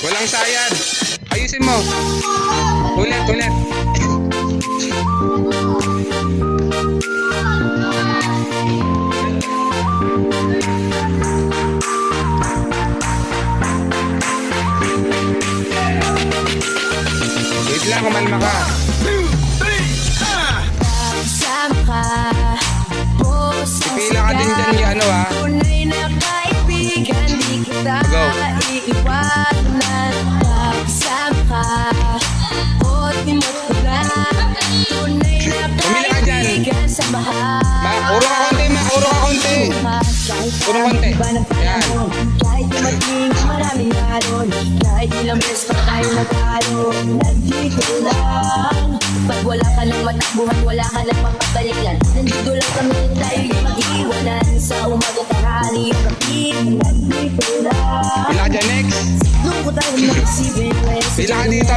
Walang sayad. Ayusin mo. Ulit, ulit. Wait lang, kumalma ka. Pipila ka din dyan yung ano ha. Go. Pumila ka dyan. Uro ka konti, uro ka konti. Uro konti. Yan. Kahit maging maraming alon, kahit ilang beses pa tayo nagalo, nandito lang. Pag wala ka ng matakbuhan, wala ka ng mapapalikan, nandito lang kami, tayo yung mag-iwanan. Sa umaga tanghali, kapit, nandito lang. Pila ka dyan, next. Nung ko tayo mag-isipin, Pila ka dito,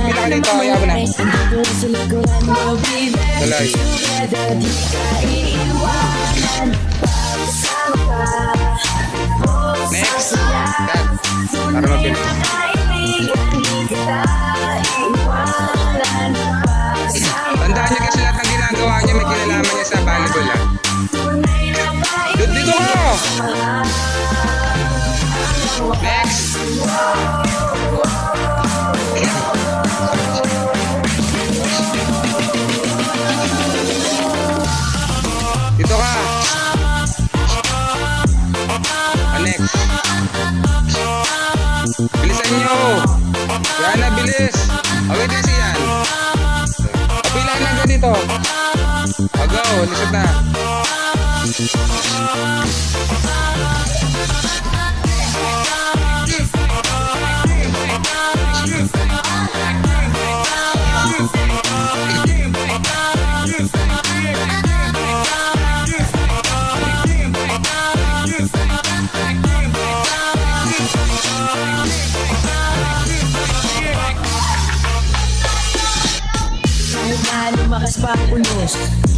ayaw mo na. nandito rin sa likuran mo, baby. Tuloy. Together, di ka iiwanan. Pagsama ka, Next. Cut. Para mabilis. Tandaan niyo kasi lahat ng ginagawa niya may kinalaman niya sa volleyball ha. Dito ko! Next! Dito ka! Next! Bilisan niyo! Yan na, bilis! Okay, kasi yan! Kapila na ganito! Go, lisod na! Lumakas pa unos,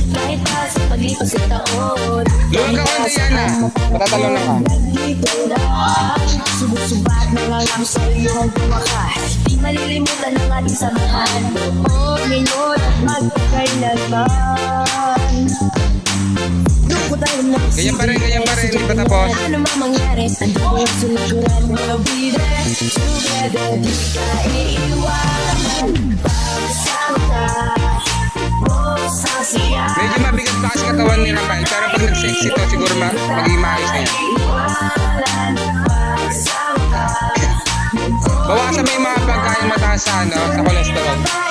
kahit pa sa paglipas ng taon. Luwag ka konti yan ha! Matatalo na ka! Nandito lang, subok-subat na lang ako sa iyo ang tumakas. Di malilimutan ang ating samahan, noon, ngayon at magkakailanman. Doon ko tayo Ganyan pa rin, hindi pa tapos. ano man mangyari, andun sa likuran mo, baby. Together, di ka iiwanan. Pagsama ka, Medyo mabigat pa kasi katawan ni Rafael, pero pag nag-sexy to siguro magiging maayos na yan. Bawasan mo yung mga pagkain mataas sa cholesterol.